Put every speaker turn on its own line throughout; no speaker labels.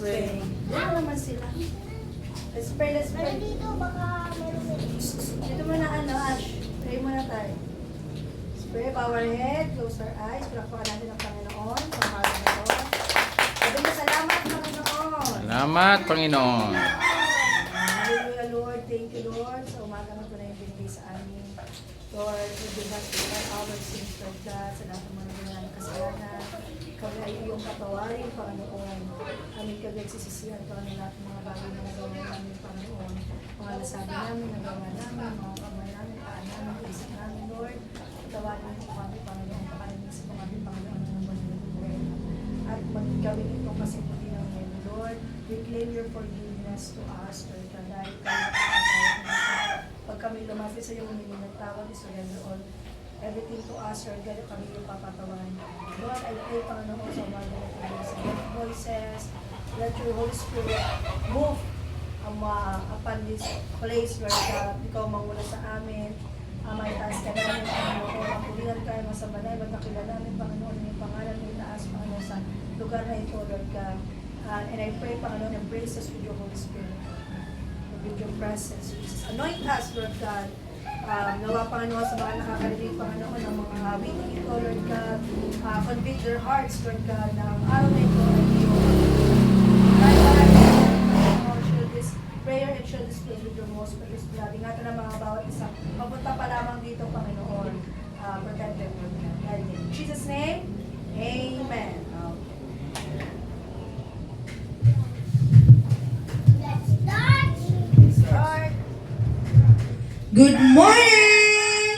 pray. Ano naman sila? Let's pray, let's pray.
Dito, baka meron
Dito muna Ash. Pray muna tayo. Let's pray, bow our head, close our eyes. Palakpakan natin ang Panginoon. Pamahalan na ito. Sabi mo, salamat Panginoon.
Salamat, Panginoon.
Hallelujah, Lord. Thank you, Lord. Sa umaga na ito na yung binigay sa amin. Lord, we do not forget our sins, Lord God, sa lahat ng mga ginagawa ng kasalanan. Kami ay iyong patawarin, Panginoon. Amin kami nagsisisihan pa ng lahat ng mga bagay na nagawa namin, Panginoon. Mga nasabi namin, nagawa namin, mga kamay namin, paan namin, isip namin, Lord. Patawarin mo kami, Panginoon, pakanin sa mga Panginoon ng buhay. At magkawin ito kasi puti ng ngayon, Lord. We claim your forgiveness to us, Lord God, dahil kayo pag kami lumapit sa iyo, humingi ng tawad, surrender all everything to us, Lord God, kami yung papatawan. Lord, I pray, Panginoon, sa umaga na tayo sa voices, let your Holy Spirit move upon this place, Lord God. Ikaw manguna sa amin, may taas ka namin, Panginoon, mapulihan kayo, masabanay, magkakilala namin, Panginoon, yung pangalan mo itaas, Panginoon, sa lugar na ito, Lord God. And I pray, Panginoon, embrace us with your Holy Spirit, with your presence, Jesus. Anoint us, Lord God. Nawa, Panginoon, sa mga nakakarinig, Panginoon, ng mga awiting ito, Lord God. Convict their hearts, Lord God, na ang araw na ito ay iyong. Share this prayer and share this place with your most precious blood. Ingatan ang mga bawat isa. Papunta pa lamang dito, Panginoon. Protect them, Lord God. In Jesus' name, Amen. Start.
Good morning!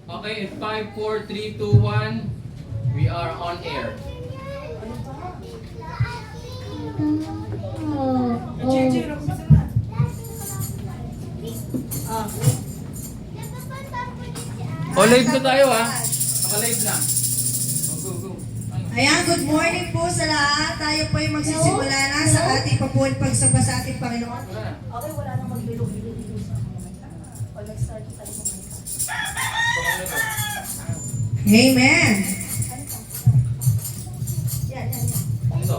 Okay, in 5, 4, 3, 2, 1, we are on air. O, live na tayo ha. Naka-live na. Go, go, go.
Ayan, good morning po sa lahat. Tayo po ay magsisimula na sa ating pagsamba sa ating Panginoon.
Wala na.
Okay, wala nang magbilo-bilo sa mga. Pag nag-start tayo kumain ka.
Amen.
Yan.
Ito.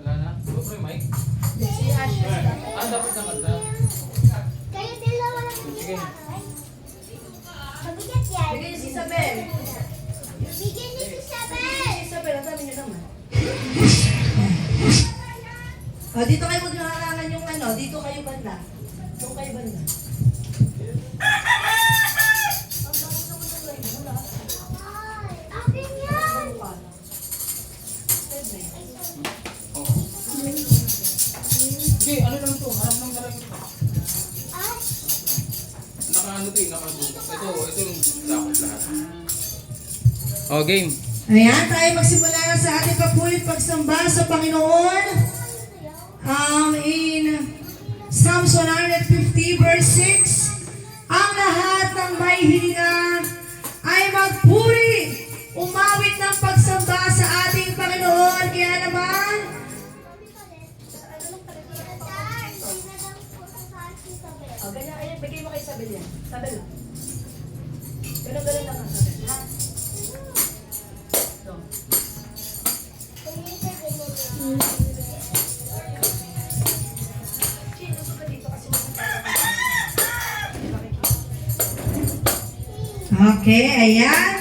Wala na. Go pro yung mic.
Si Ash.
Dapat na kanta.
Kayo dalawa lang
Sige.
Mabigat yan.
Bigyan niyo si Isabel.
Bigyan niyo si Isabel.
Si Isabel, ang dami niyo naman.
O, dito kayo maghaharangan yung ano. Dito kayo banda. Doon kayo banda.
Ang dami naman ng live. Wala.
Akin yan.
Oh. Okay, ano lang to? Harap lang talaga ito.
Ah,
Naka-ano to eh, naka-book. Ito yung dapat lahat. Oh, game.
Ayan, tayo magsimula na sa ating pagsamba sa Panginoon. In Psalms 150 verse 6, ang lahat ng may hininga ay magpuri, umawit ng pagsamba sa ating Panginoon. Kaya naman,
O, ganyan. Ayan, bigay mo kay Isabel yan. Isabel lang. Ganun lang ang Isabel. Ha? Ito. Chin, gusto ka dito kasi
okay, ayan.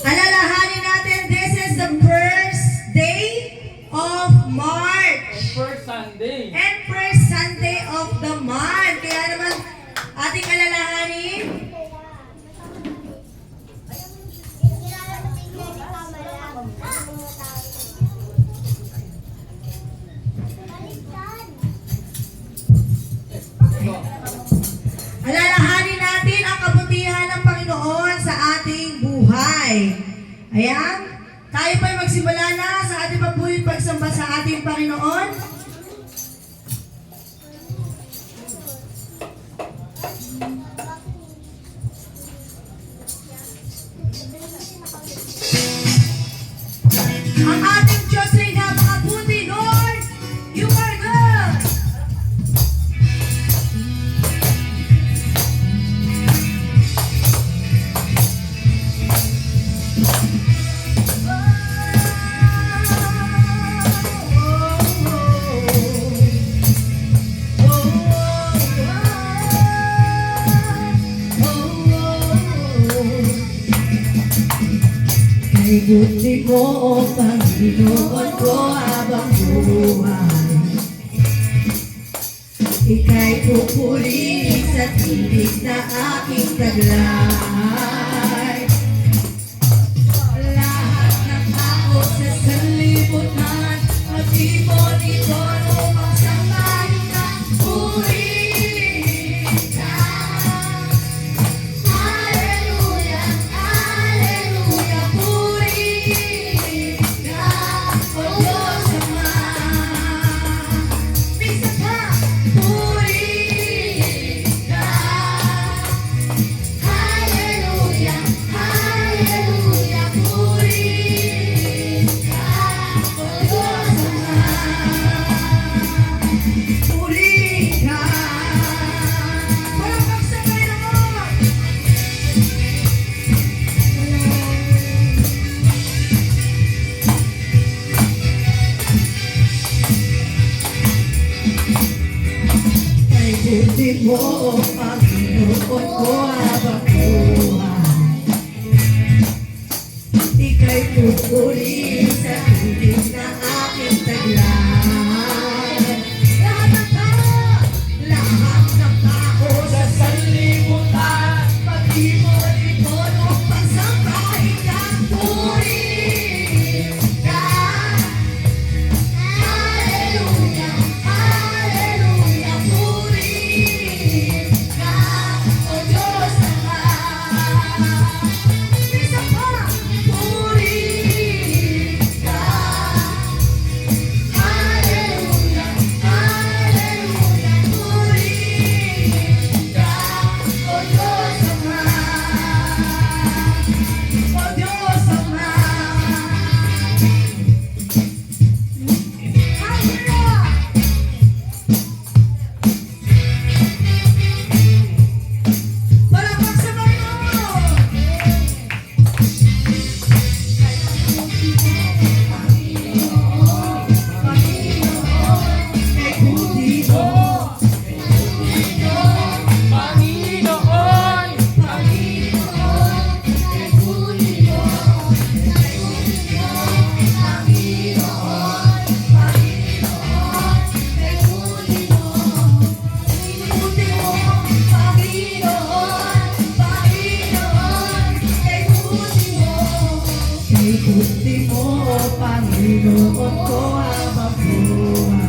Alalahanin natin, this is the first day of March.
First Sunday.
And first Sunday of the month. Kaya naman, ating alalahanin. Alalahanin natin ang kabutihan ng Panginoon sa ating buhay. Ayan. Tayo po'y magsimula na sa ating pagsamba sa ating Panginoon. Ang ating Diyos ay napakabuti, Lord. You are good. buti mo, O Panginoon ko, habang buhay. Ika'y pupurihin sa tinig na aking taglay. Lahat ng tao sa sanlibutan, mag-ibon-ibon upang sambahin ka, purihin ka.
Hallelujah, hallelujah.
Purihin ka, O Diyos Ama. Isa pa, purihin ka.
Hallelujah, hallelujah.
Purihin ka, O Diyos Ama. Purihin ka. Parang pagsabay naman. Kay buti mo, O Panginoon ko, habang buhay. Ika'y pupurihin sa tinig na aking taglay. Lahat ng tao sa sanlibutan, mag-ibon-ibon upang sambahin ka, purihin ka.
Hallelujah, hallelujah.
Purihin ka, O Diyos Ama. Isa pa, purihin ka.
Hallelujah, hallelujah.
Purihin ka, O Diyos Ama. O Diyos Ama. Hallelujah! Palakpak sa Panginoon! Panginoon, kay buti mo.
Panginoon!
Panginoon, kay buti mo. Panginoon, Panginoon, kay buti mo. Buti mo, Panginoon, Panginoon, kay buti mo. Kay buti mo, Panginoon ko, habang buhay.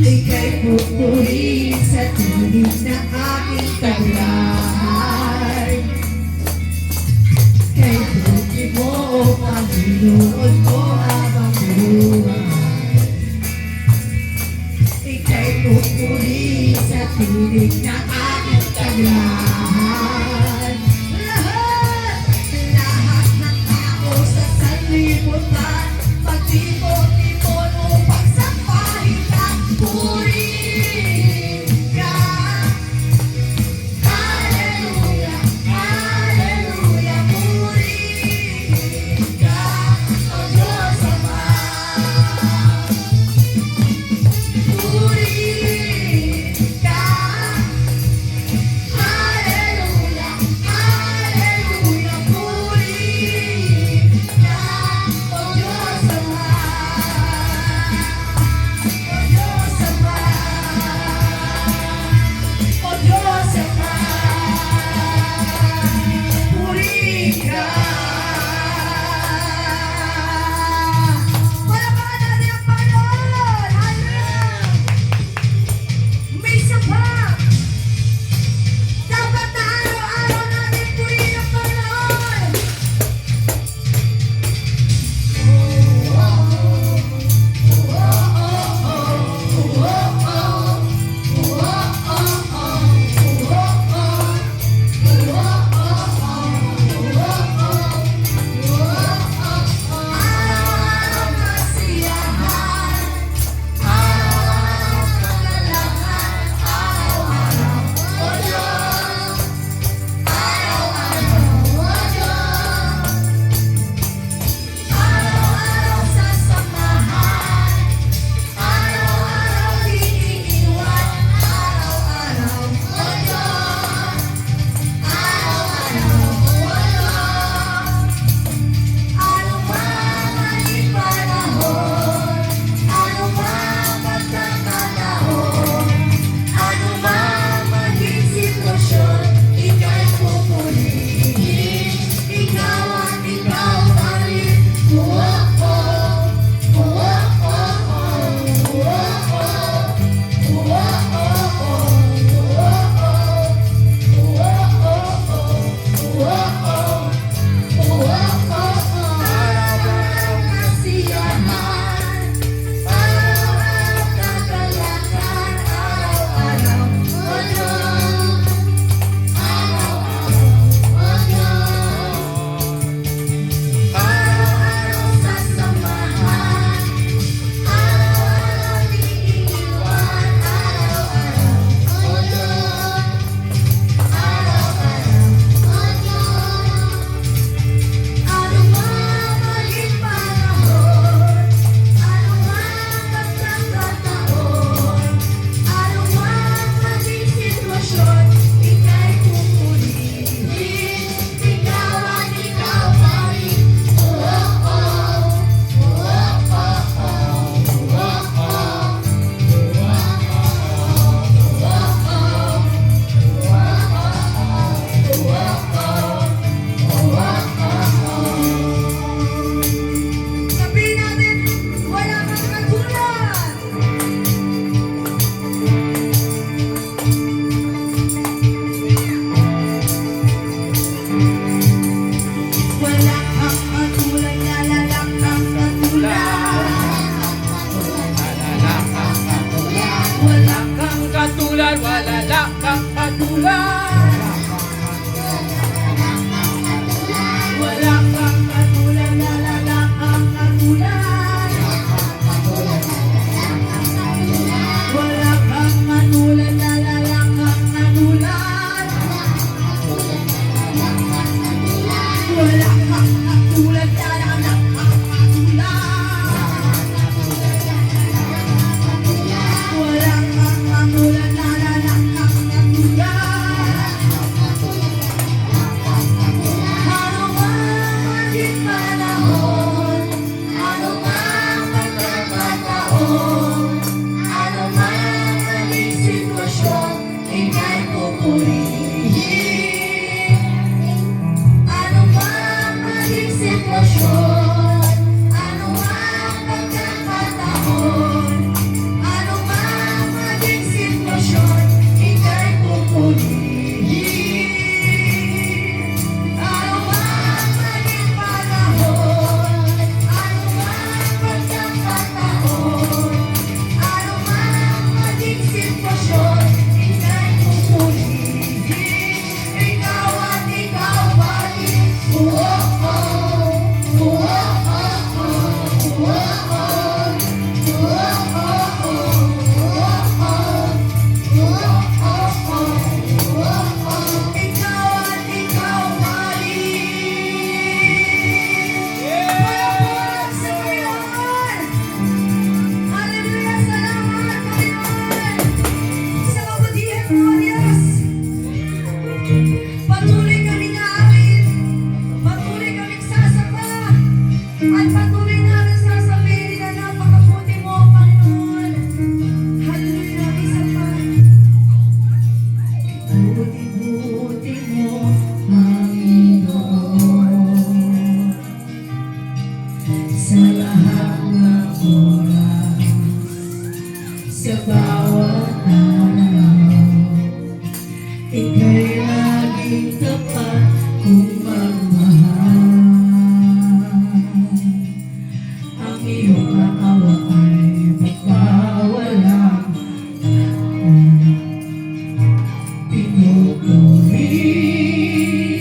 Ika'y pupurihin sa tinig na aking taglay. Kay buti mo, Panginoon ko, habang buhay. Ika'y pupurihin sa tinig na aking taglay. Lahat ng tao sa sanlibutan, mag-ibon-ibon upang sambahin ka, purihin ka. awa ay magpawalang pinupuri,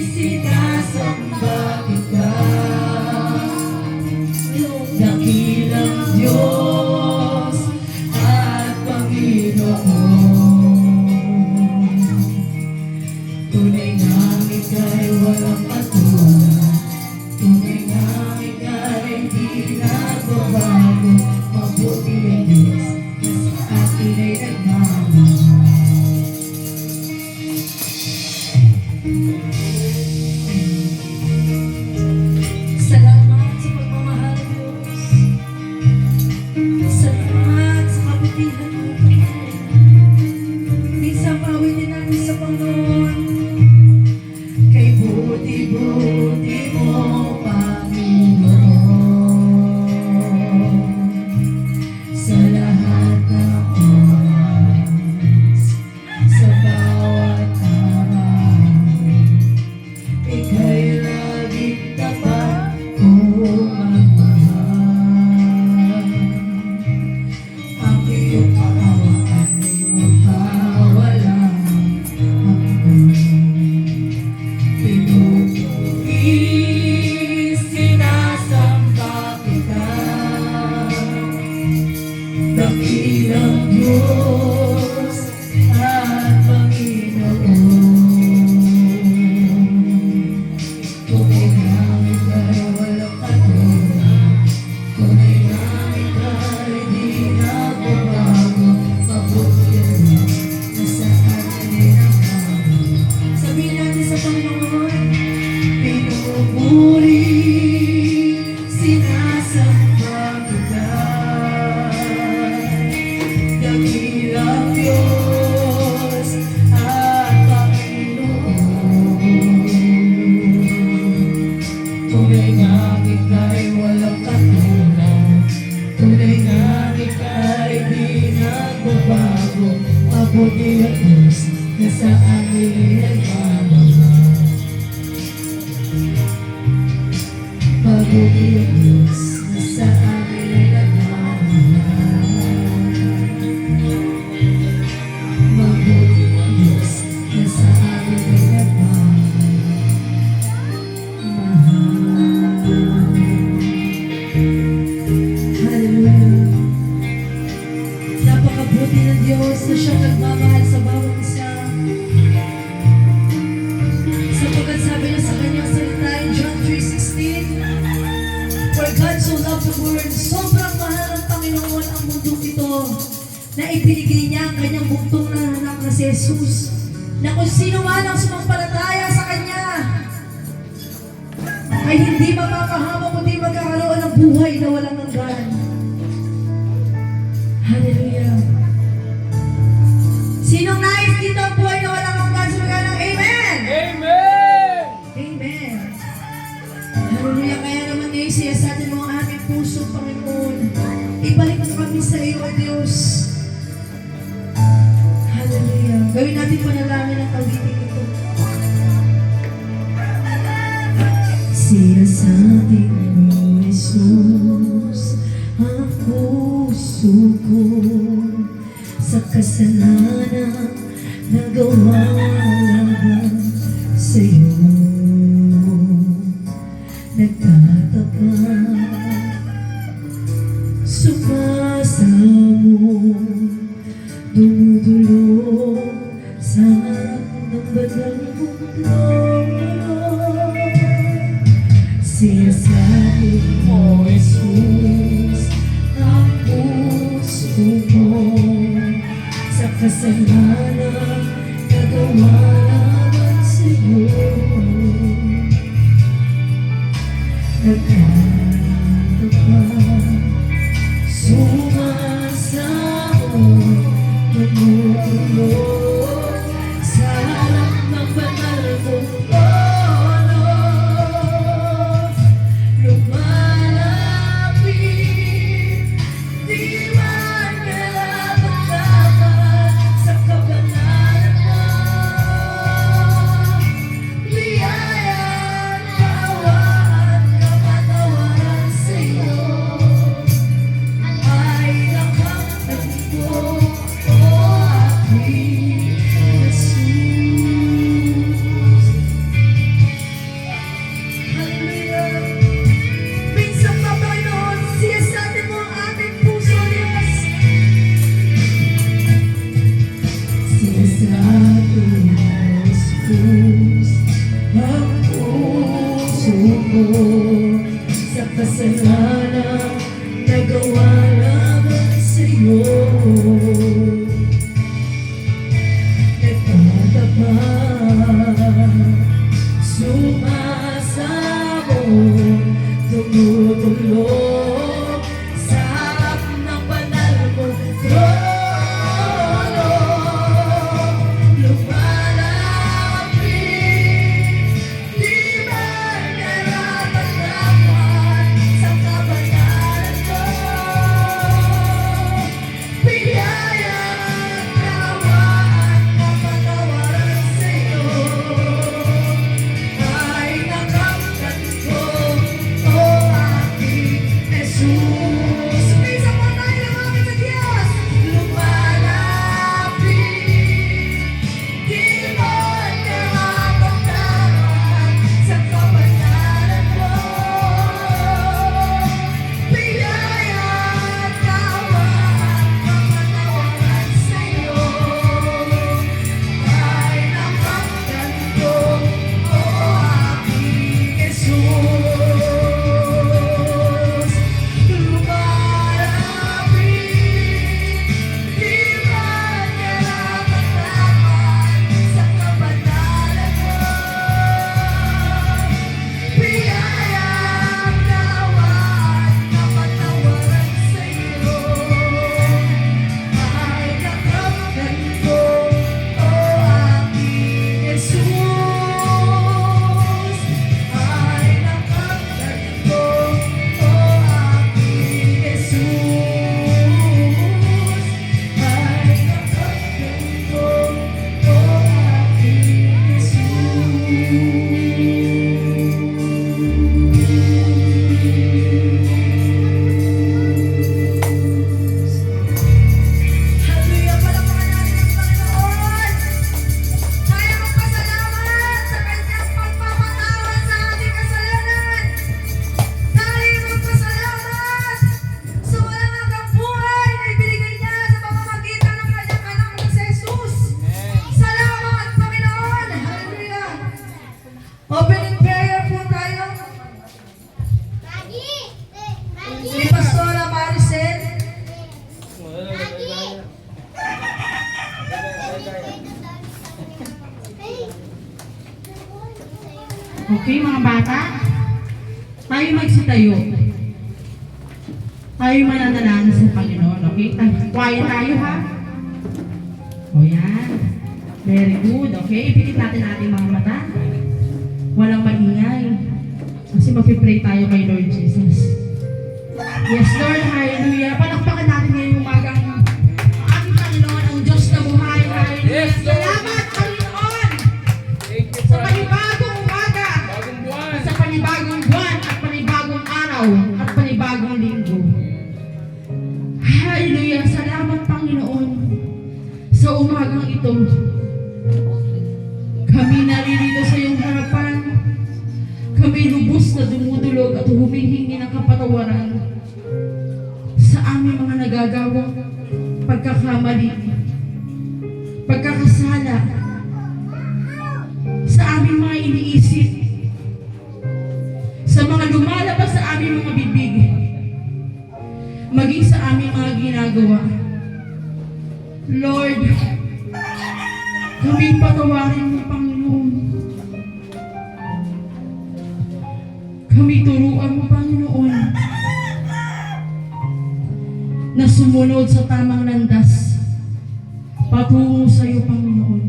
sinasamba kita, dakilang Diyos at Panginoon. Tunay nga ika'y walang katulad, tunay nga ika'y di nagbabago, mabuti ang Diyos na sa atin ay nagmamahal. Salamat sa pagmamahal, Diyos. Salamat sa kabutihan mo, Panginoon. Minsan pawitin namin sa Panginoon. Kay buti-buti mo, Panginoon. Sa lahat ng oras, sa bawat araw, ika'y laging tapat kong magmahal. Ang iyong kaawaan ay magpawalang hanggan. Pinupuri, sinasamba kita, dakilang Diyos at Panginoon. Tunay nga ika'y walang katulad, tunay nga ika'y di nagbabago, mabuti ang Diyos na sa atin ay nagmamahal. Sabihin natin sa Panginoon, pinupuri, sinasamba kita, dakilang Diyos at Panginoon. Tunay nga ika'y walang katulad, tunay nga ika'y di nagbabago, mabuti ang Diyos na sa atin ay nagmamahal. Mabuti ang Diyos na sa atin ay nagmamahal. Mabuti ang Diyos na sa atin ay nagmamahal. Hallelujah. Napakabuti ng Diyos na siya nagmamahal sa bawat isa. Sapagkat sabi niya sa kanyang salita in John 3:16, for God so loved the world, sobrang mahal ng Panginoon ang mundong ito, na ibinigay niya ang kanyang buktong na anak na si Jesus, na kung sino man ang sumampalataya sa kanya, ay hindi mapapahamak kundi magkakaroon ng buhay na walang hanggan. Hallelujah. Sinong nais dito ang buhay na walang hanggan? Sabihin ng Amen!
Amen!
Amen. Hallelujah. Kaya naman ngayon siya sa atin mga aming puso, Panginoon. Ibalik mo kami sa iyo, O Diyos. Hallelujah. Gawin natin panalangin ang pag-ibig ito. Siya sa ating O Jesus, ang puso ko sa kasalanan nagawa laban sa iyo. Nagtataka, sumasamo, dumudulo sa ng banal mundo. Siya sa atin, O Jesus, ang puso mo sa kasalanan nagawa laban sa iyo. Nagtataka, sumasamo, dumudulo sa harap ng banal mong trono. Lumalapit, di man kailangan sa kabanalan mo. magkawalagan sa'yo. Nagtatapat, sumasabog, tumutulog sa harap ng banal mong trono. Lumalapit, di ba narapatapan sa kabanalan ko? Biyaya at kawan, kapatawaran sa'yo ay nakamtan ko, o aking Jesus. Sumisa po tayo, lumapit sa Diyos. Lumalapit, di mo nakapagtaman sa kabanalan ko. Biyaya at kawan, kapatawaran sa'yo ay nakamtan ko, o aking Jesus. Lumalapit, di ba narapataman sa kabanalan ko? Biyaya at kawan, kapatawaran sa'yo ay nakamtan ko, o aking Jesus. Ay nakamtan ko, o aking Jesus. Ay nakamtan ko, o aking Jesus. Hallelujah! Palakpakan natin ang Panginoon! Tayo magpasalamat sa Kanyang pagpapatawad sa ating kasalanan! Tayo magpasalamat sa walang hanggang buhay na ibinigay niya sa pamamagitan ng Kanyang anak na si Jesus! Salamat, Panginoon! Hallelujah! Opening prayer po tayo ni Pastora Maricel.
Okay, mga bata, tayo magsitayo. Tayo mananalangin sa Panginoon, okay? Quiet tayo, ha? O yan. Very good, okay? Ipikit natin ating mga mata. Walang maingay. Kasi mag-pray tayo kay Lord Jesus. Yes, Lord, hallelujah. Palakpakan natin ngayong umagang ang ating Panginoon, ang Diyos na buhay, hallelujah.
Yes, Lord.
Salamat, Panginoon,
Thank you,
sa
Father.
panibagong umaga,
Bagong buwan.
sa panibagong buwan, at panibagong araw, at panibagong linggo. Hallelujah! Salamat, Panginoon, sa umagang ito. Kami naririto sa iyong harapan. Kami lubos na dumudulog at humihingi ng kapatawaran sa aming mga nagagawang pagkakamali, pagkakasala, sa aming mga iniisip, sa mga lumalabas sa aming mga bibig, maging sa aming mga ginagawa. Lord, kami patawarin mo, Panginoon. Kami turuan mo, Panginoon, na sumunod sa tamang landas patungo sa iyo, Panginoon.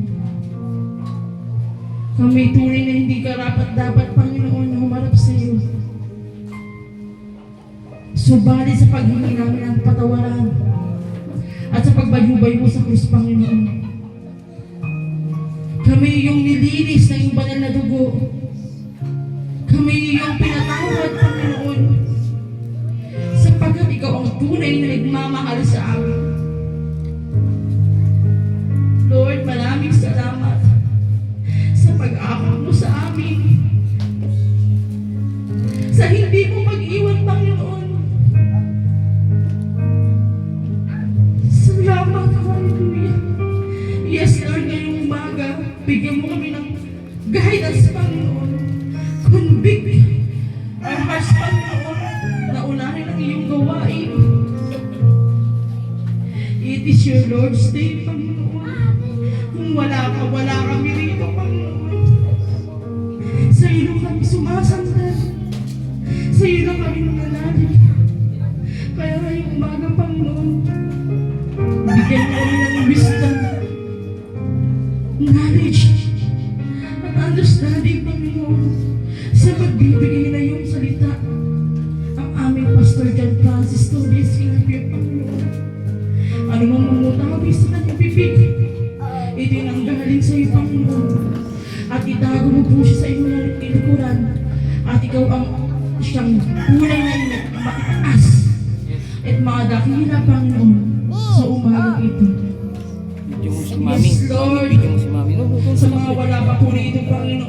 Kami tunay na hindi karapat-dapat, Panginoon, na humarap sa iyo. Subalit sa paghingi namin ng patawaran at sa pagbayubay mo sa krus, Panginoon, kami yung nilinis ng iyong banal na dugo. Kami yung pinatawad, Panginoon, sapagkat ikaw ang tunay na nagmamahal sa amin. Lord, maraming salamat sa pag-aakap mo sa amin. Sa hindi mo mag-iwan, Panginoon. Salamat, hallelujah. Yes, Lord, ngayong umaga, bigyan mo kami ng guidance, Panginoon. Convict our hearts, Panginoon, na unahin ang iyong gawain. It is your Lord's Day, Panginoon. Kung wala ka, wala kami rito, Panginoon. Sa iyo kami sumasandal. Sa iyo kami nananalig. Kaya ngayong umaga, Panginoon, bigyan mo kami ng wisdom, knowledge, at understanding, Panginoon, sa pagbibigay na iyong salita. Ang aming Pastor John Francis Tobias Ilapia, Panginoon. Ano mang mamutawi sa kanyang bibig, ito'y nanggaling sa iyo, Panginoon. At itago mo po siya sa iyong likuran. At ikaw ang siyang kulay na iyong mataas. At mga dakila, Panginoon, sa umagang ito.
Video mo si Mami.
Yes, Lord.
Video mo si Mami. No,
Sa mga wala pa po rito, Panginoon.